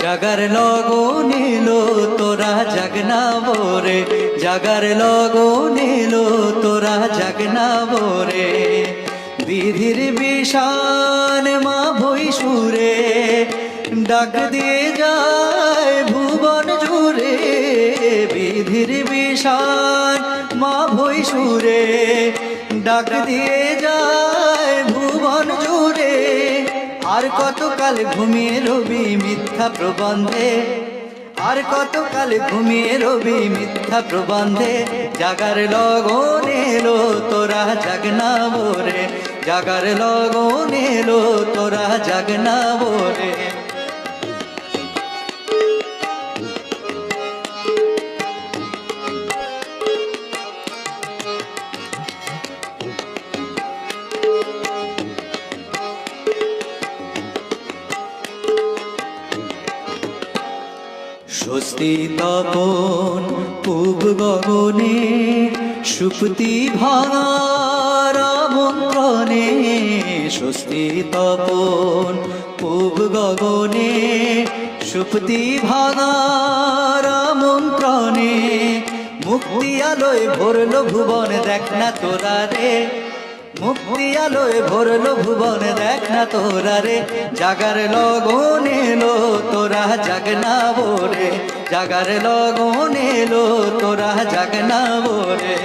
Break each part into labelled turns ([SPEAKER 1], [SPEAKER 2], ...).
[SPEAKER 1] জাগার লগন এলো তোরা জাগনা বোরে, জাগার লগন এলো তোরা জাগনা বোরে। বিধির বিষান মা ভই সুরে ডাক দিয়ে যায় ভুবন জুড়ে। বিধির বিষান মা ভই সুরে ডাক দিয়ে যায় ভুবন জুড়ে। আর কতকাল ঘুমিয়ে রবি মিথ্যা প্রবন্ধে, আর কতকাল ঘুমিয়ে রবি মিথ্যা প্রবন্ধে। জাগার লগন এলো তোরা জাগনা বোরে, জাগার লগন এলো তোরা জাগনা বোরে। স্বস্তি তপন পূব গগনে সুপ্তি ভাঙার আমন্ত্রণে। স্বস্তি তপন পূব গগনে সুপ্তি ভাঙার আমন্ত্রণে। মুক্তি আলোয় ভরল ভুবন দেখ না তোরা রে, মুক্তি আলোয় ভরল ভুবন দেখ না তোরা রে। জাগার লগন এলো তোরা জাগনা বোরে, জাগার লগন এলো তোরা জাগনা বোরে।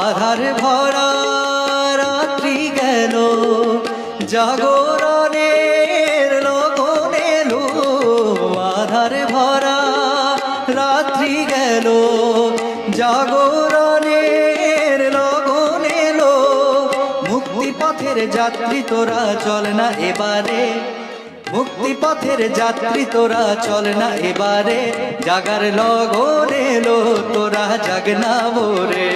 [SPEAKER 1] আধার ভরা রাত্রি গেল জাগরণের লগন এলো। আধার ভরা রাত্রি গেল জাগরণের লগন এলো। মুক্তি পথের যাত্রী তোরা চল না এবারে, মুক্তি পথের যাত্রী তোরা চল না এবারে। জাগার লগন এলো তোরা জাগনা বোরে।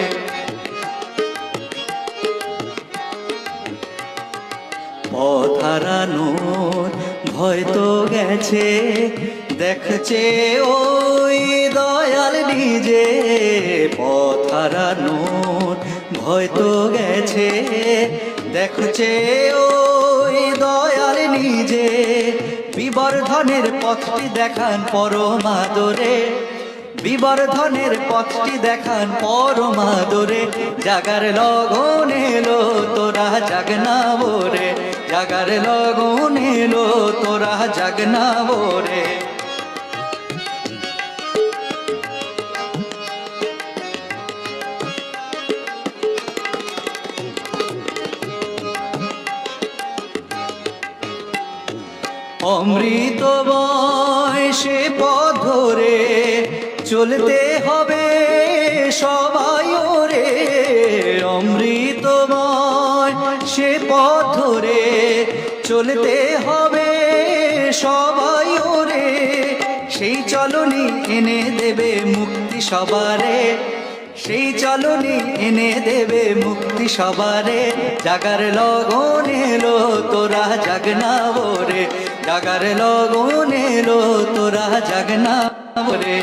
[SPEAKER 1] পথ হারানোর ভয় তো গেছে দেখছে ওই দয়াল নিজে। পথ হারানোর ভয় তো গেছে দেখছে ওই দয়াল নিজে। বিবর্ধনের পথটি দেখান পরম আদরে, বিবর্ধনের পথটি দেখান পরম আদরে। জাগার লগন এলো তোরা জাগনা বোরে, জাগার লগন এলো তোরা জাগনা বোরে। অমৃত বয়সে পথ ধরে চলতে হবে সবাই ওরে। অমৃতময় সে পথ ধরে চলতে হবে সবাই ওরে। সেই চলনি এনে দেবে মুক্তি সবারে, সেই চলনি এনে দেবে মুক্তি সবারে। জাগার লগন এলো তোরা জাগনা বোরে, জাগার লগন এলো তোরা জাগনা বোরে।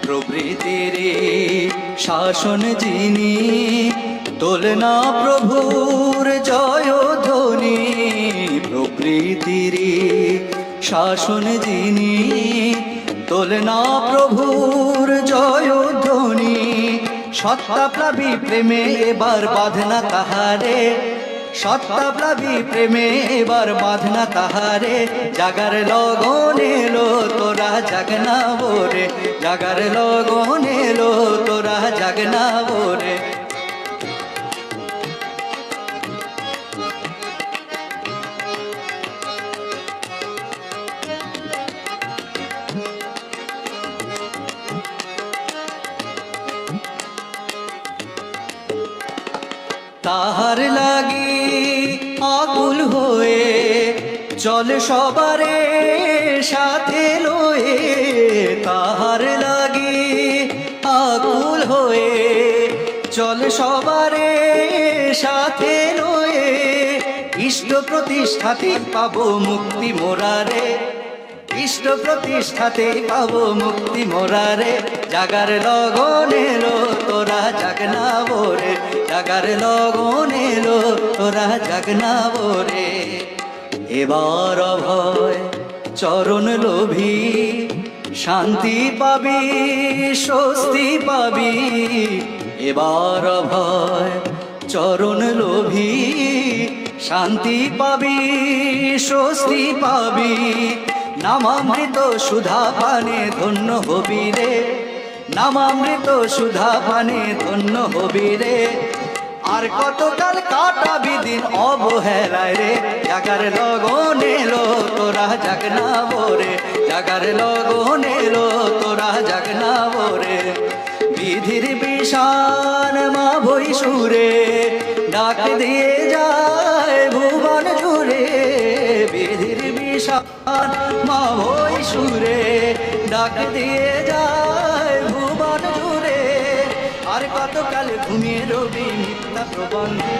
[SPEAKER 1] প্রভৃতির শাসন যিনি দোলনা প্রভুর জয়ধ্বনি। প্রভৃতির শাসন যিনি দোলনা প্রভুর জয়ধ্বনি। সত্তাপ্লাবী প্রেমে এবার বাঁধনা তাহারে, সত্তাপ্লাবী প্রেমে এবার বাঁধনা তাহারে। জাগার লগন এলো তোরা জাগনা বোরে, জাগার লগন এলো তোরা জাগনা বোরে। তাহার লাগি আকুল হয়ে চল সবারে সাথে লয়ে। তাহার লাগি আকুল হয়ে চল সবারে সাথে লয়ে। ইষ্ট প্রতিষ্ঠাতে পাবো মুক্তি মোরারে, ইষ্ট প্রতিষ্ঠাতে পাবো মুক্তি মোরারে। জাগার লগন এলো তোরা জাগনা বোরে, জাগার লগন এলো তোরা জাগনা বোরে। এবার অভয় চরণ লোভী শান্তি পাবি স্বস্তি পাবি, এবার অভয় চরণ লোভী শান্তি পাবি স্বস্তি পাবি। নামামৃত সুধা পানে ধন্য হবি রে, নামামৃত সুধা পানে ধন্য হবি রে। আর কতকাল কাটাবি দিন অবহেলায় রে, জাগার লগন এলো তোরা জাগনা বোরে, জাগার লগন এলো তোরা জাগনা বোরে। বিধির বিষান মা বই সুরে ডাক দিয়ে যায় ভুবন জুড়ে, বিধির বিষান মা বই সুরে ডাক দিয়ে যায় ভুবন জুড়ে। আর কতকাল ঘুমিয়ে রবি মিথ্যা প্রবন্ধে,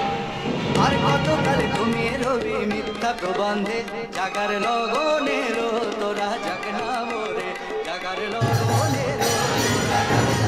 [SPEAKER 1] আর কতকাল ঘুমিয়ে রবি মিথ্যা প্রবন্ধে। জাগার লগন এলো তোরা জাগনা বোরে, জাগার লগন এলো তোরা জাগনা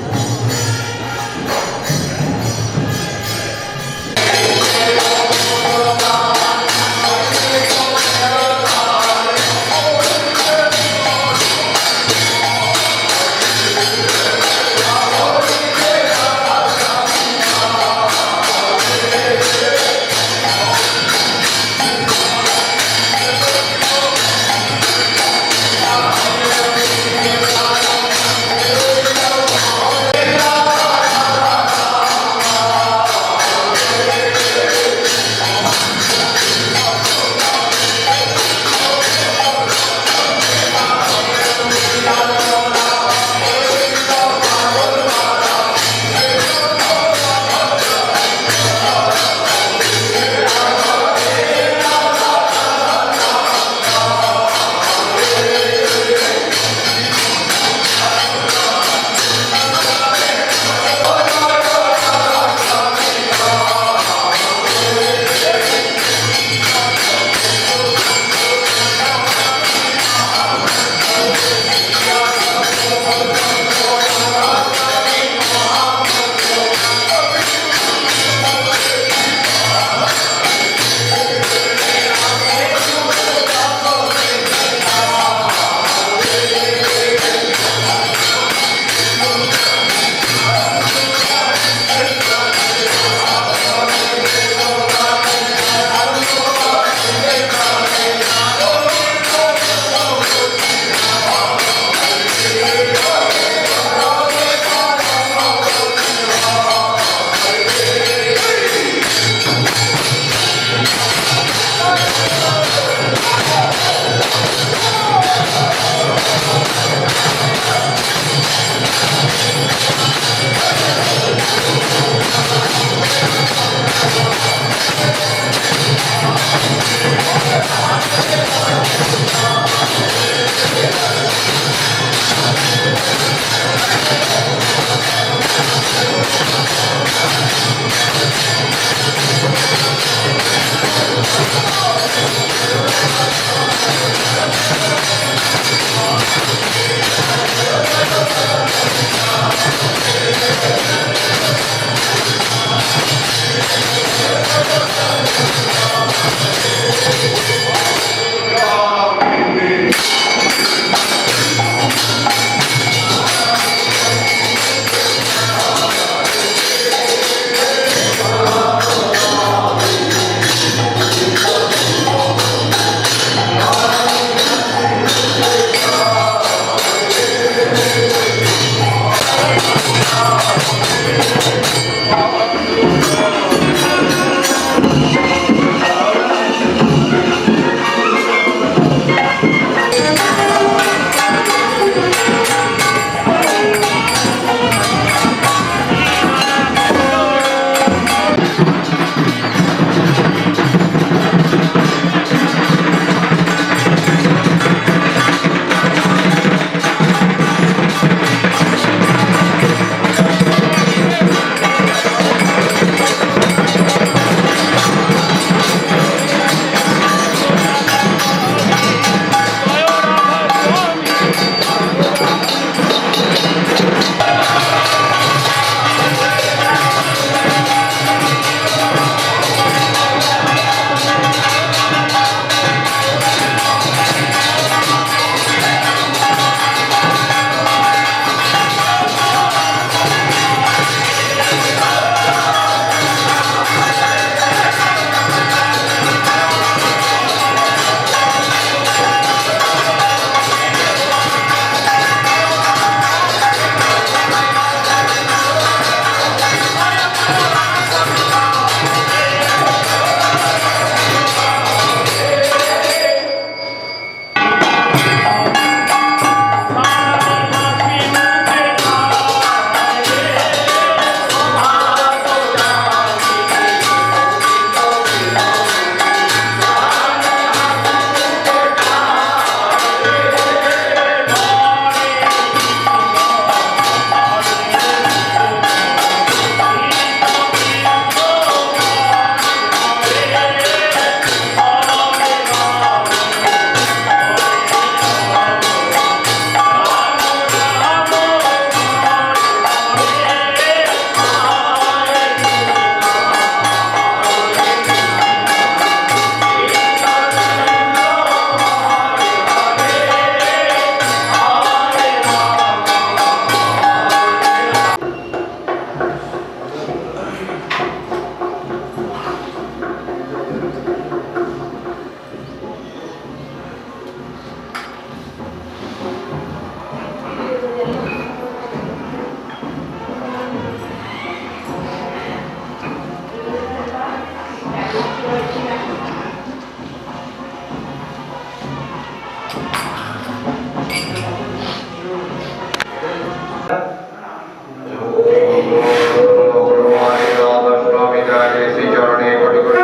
[SPEAKER 2] আগে শ্রী চরণে কোটি কোটি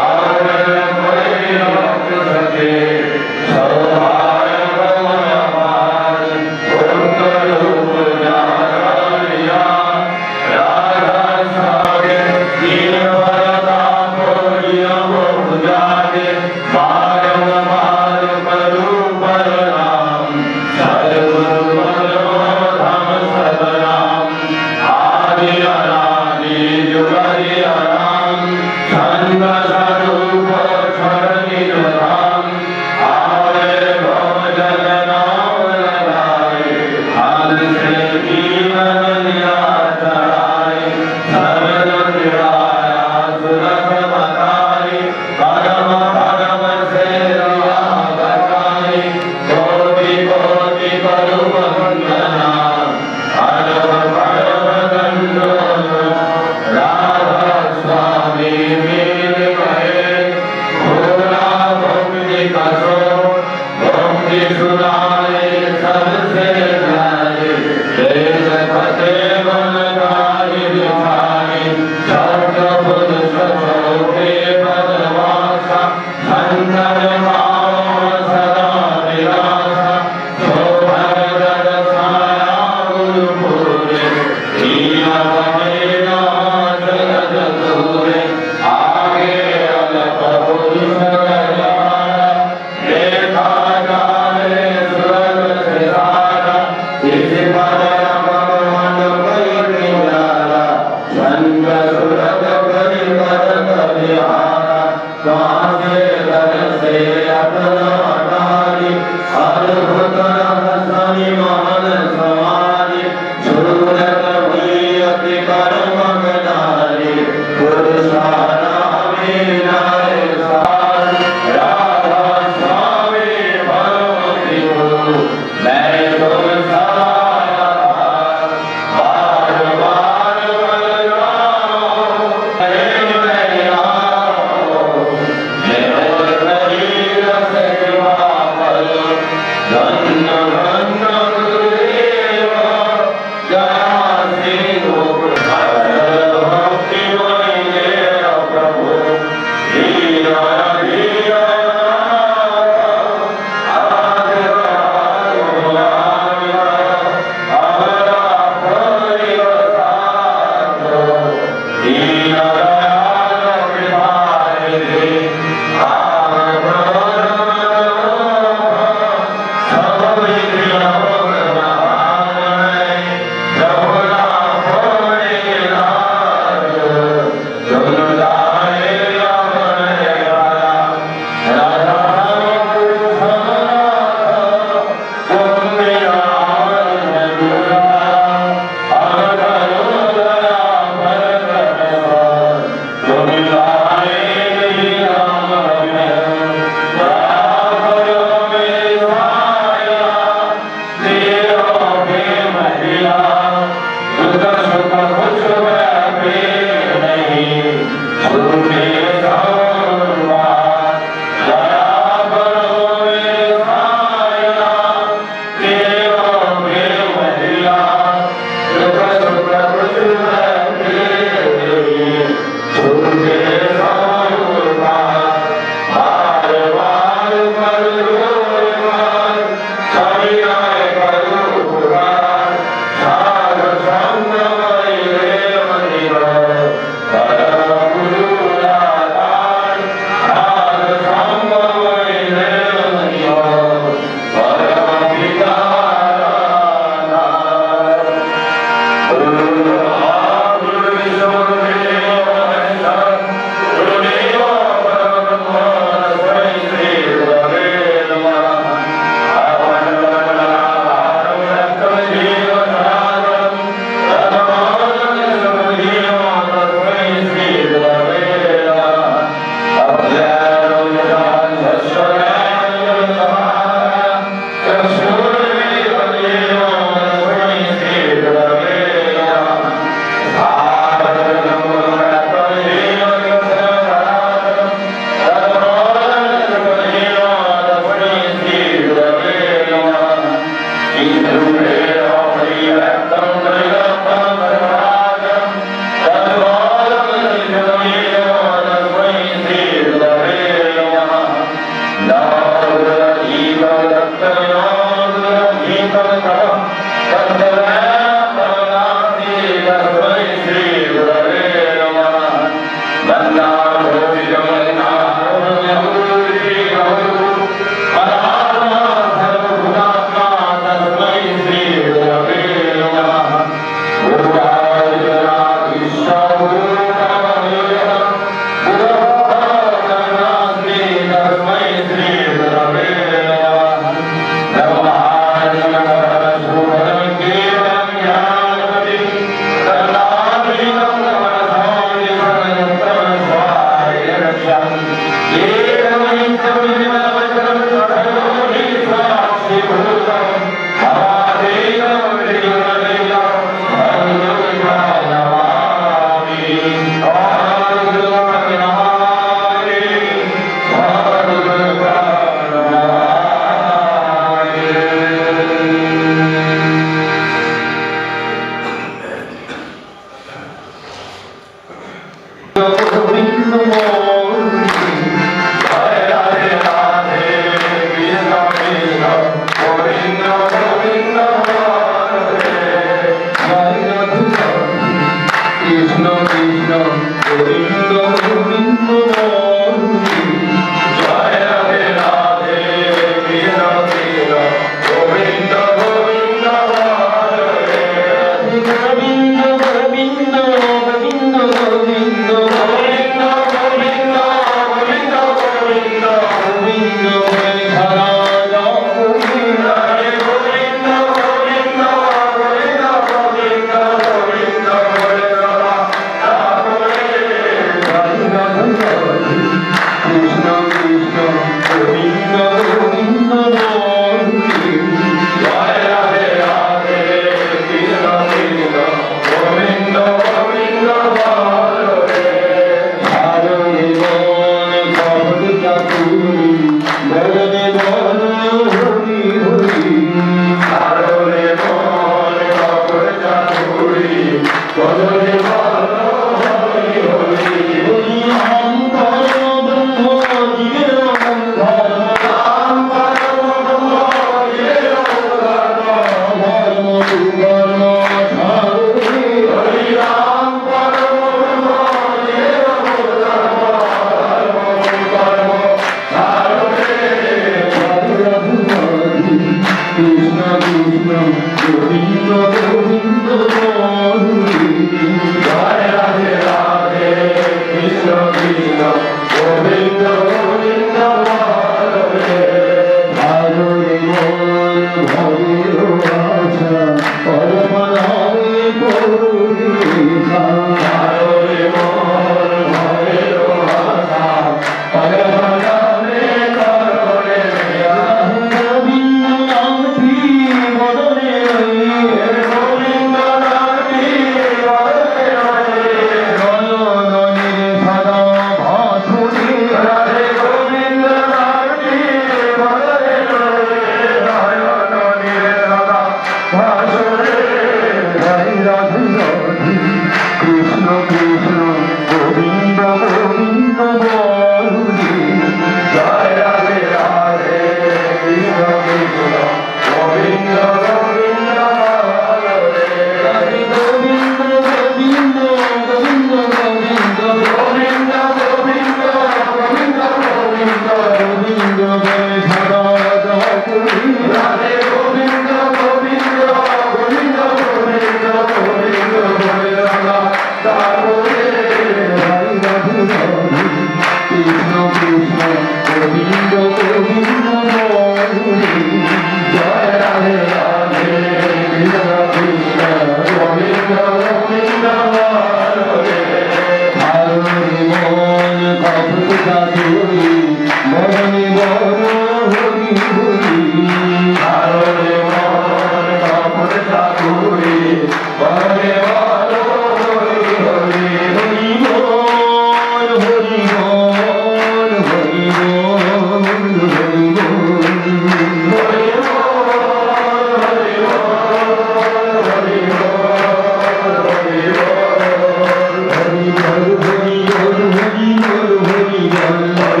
[SPEAKER 2] হরি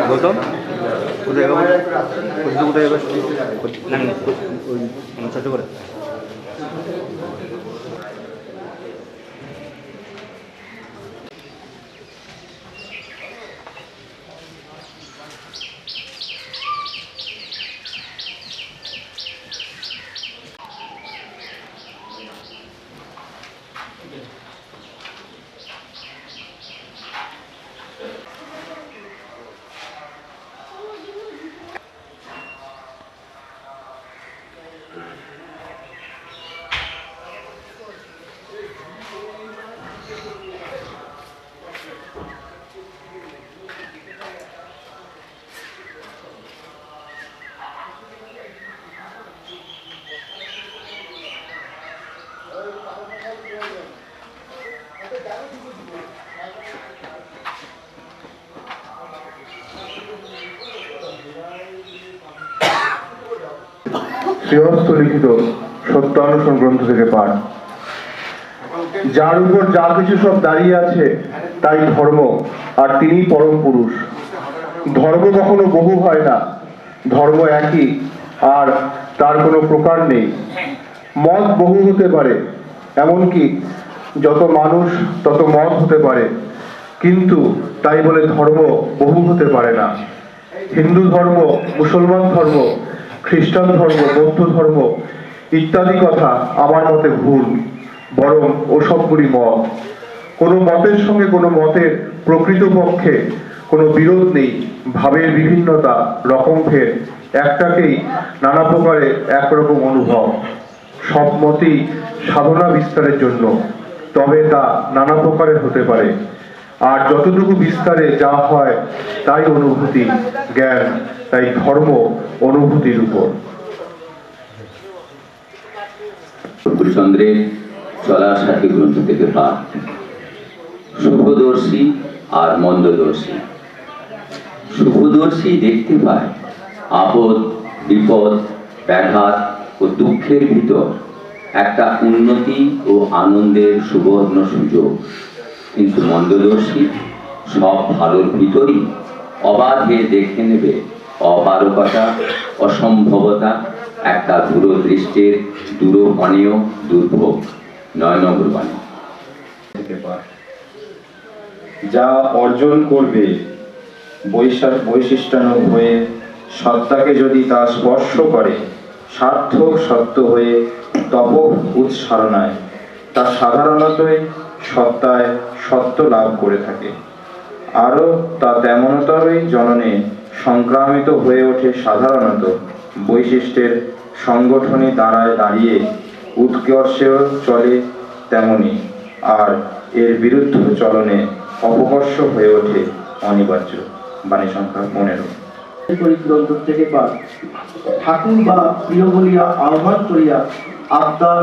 [SPEAKER 2] গৌতম কোথায় যাবো কোথায় যাবে ছোট করে
[SPEAKER 3] শ্রীহস্ত লিখিত সত্যানুসরণ গ্রন্থ থেকে পাঠ। যার উপর যা কিছু সব দাঁড়িয়ে আছে তাই ধর্ম, আর তিনি পরম পুরুষ। ধর্ম কখনো বহু হয় না, ধর্ম একই, আর তার কোনো প্রকার নেই। মত বহু হতে পারে, এমনকি যত মানুষ তত মত হতে পারে, কিন্তু তাই বলে ধর্ম বহু হতে পারে না। হিন্দু ধর্ম, মুসলমান ধর্ম, খ্রিস্টান ধর্ম, বৌদ্ধ ধর্ম ইত্যাদি কথা আমার মতে ভুল, বরং ওসবগুলি মত। কোনো মতের সঙ্গে কোনো মতের প্রকৃতপক্ষে কোনো বিরোধ নেই। ভাবের বিভিন্নতা, রকমভেদ, একটাকেই নানা প্রকারে একরকম অনুভব। সব মতই সাধনা বিস্তারের জন্য, তবে তা নানা প্রকারের হতে পারে। আর যতটুকু বিস্তারে যা হয় তাই অনুভূতি, জ্ঞান। তাই ধর্ম অনুভূতির উপর।
[SPEAKER 4] চন্দ্রের চলার সাথে গ্রন্থ থেকে পাঠ। শুভদর্শী আর মন্দদর্শী। শুভদর্শী দেখতে পায় আপদ, বিপদ, ব্যাঘাত ও দুঃখের ভিতর একটা উন্নতি ও আনন্দের সুবর্ণ সুযোগ, কিন্তু মন্দদর্শী সব ভালোর ভিতরই অবাধে দেখে নেবে অপারগতা, অসম্ভবতা, একটা দূরদৃষ্টির দূরপানীয় দুর্ভোগ। 9 নম্বর বাণী।
[SPEAKER 5] যা অর্জন করবে বৈশিষ্ট্যানুগ হয়ে, সত্তাকে যদি তা স্পর্শ করে, সার্থক সত্য হয়ে তপ উৎসারণায়, তা সাধারণতই সত্তায় সত্য লাভ করে থাকে। আরও তা তেমনতরই জননে সংক্রামিত হয়ে ওঠে। সাধারণত বৈশিষ্ট্যের সংগঠনে দাঁড়িয়ে উৎকর্ষেও চলে তেমনি, আর এর বিরুদ্ধ চলনে অপকর্ষ হয়ে ওঠে অনিবার্য। বাণী সংখ্যা 15।
[SPEAKER 6] গ্রন্থ থেকে পাঠ। ঠাকুর বা প্রিয় বলিয়া আহ্বান করিয়া আবদার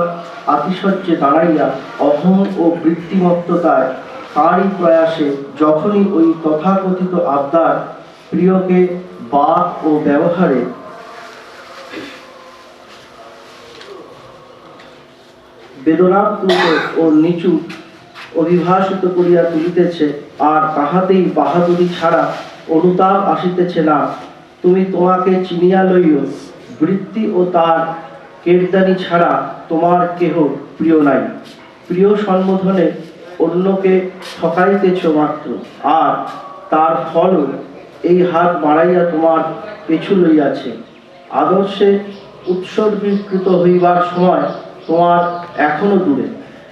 [SPEAKER 6] আতিশয্যে দাঁড়াইয়া অহং ও বৃত্তিমত্ততায় তারই প্রয়াসে যখনই ওই তথাকথিত আবদার প্রিয়কে বাক ও ব্যবহারে বেদনাপ্লুত ও নিচু অভিভাষিত করিয়া তুলিতেছে, আর তাহাতেই বাহাদুরি ছাড়া অনুতাপ আসিতেছে না, তুমি তোমাকে চিনিয়া লইও। বৃত্তি ও তার কেরদানি ছাড়া তোমার কেহ প্রিয় নাই। প্রিয় সম্বোধনে অন্যকে ঠকাইতেছ মাত্র, আর তার ফল এই হাত বাড়াইয়া তোমার পেছু লইয়াছে। আদর্শে উৎসর্গীকৃত হইবার সময় তোমার এখনো দূরে।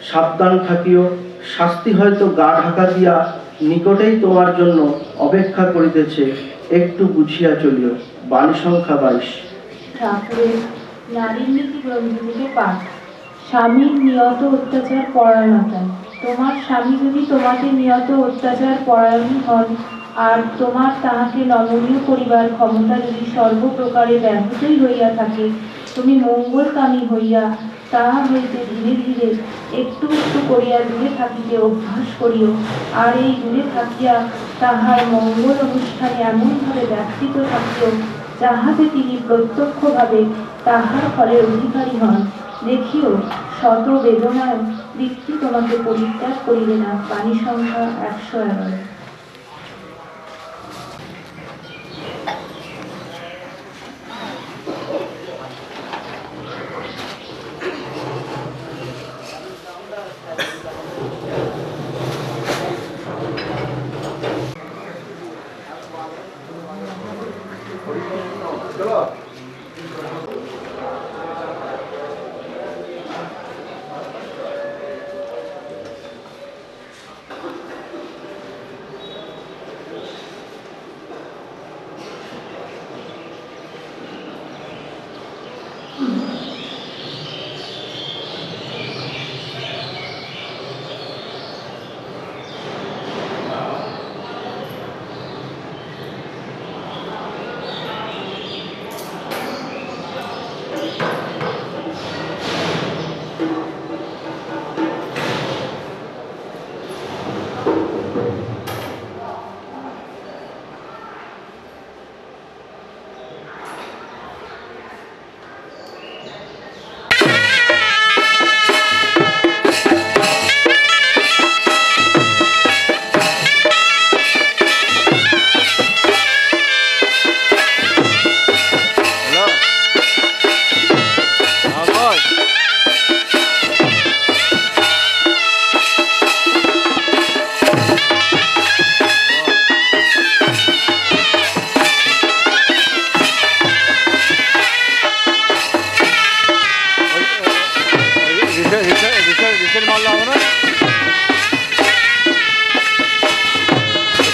[SPEAKER 6] সাবধান থাকিও, শাস্তি হয়তো গা ঢাকা দিয়া নিকটেই তোমার জন্য অপেক্ষা করিতেছে, একটু বুঝিয়া চলিও। বাণী সংখ্যা 22।
[SPEAKER 7] ঠাকুরের নারীর নীতি গ্রন্থ থেকে পাঠ। স্বামীর নিয়ত অত্যাচার পরায়ণতা। তোমার স্বামী যদি তোমাকে নিয়ত অত্যাচার পরায়ণ হন, আর তোমার তাহাকে নমনীয় করিবার ক্ষমতা যদি সর্বপ্রকারে ব্যাহতই হইয়া থাকে, তুমি মঙ্গলকামী হইয়া তাহা হইতে ধীরে ধীরে একটু একটু করিয়া দূরে থাকিতে অভ্যাস করিও। আর এই দূরে থাকিয়া তাহার মঙ্গল অনুষ্ঠানে এমনভাবে ব্যাপৃত থাকিও যাহাতে তিনি প্রত্যক্ষভাবে তাহার ফলের অধিকারী হন। দেখিও, শত বেদনায় বৃত্তি তোমাকে পরিত্যাগ করিবে না। বাণী সংখ্যা 111।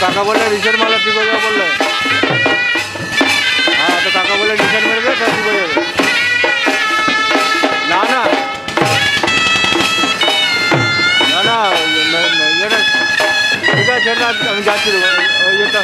[SPEAKER 2] কাকা বললে রিসেট মারলে ঠিক হয়ে যাবে বললে। হ্যাঁ, তো কাকা বললে রিসেট মেরবে তো ঠিক হয়ে যাবে। না না না না ইয়েটা ঠিক আছে, আমি যাচ্ছি ওই ইয়েটা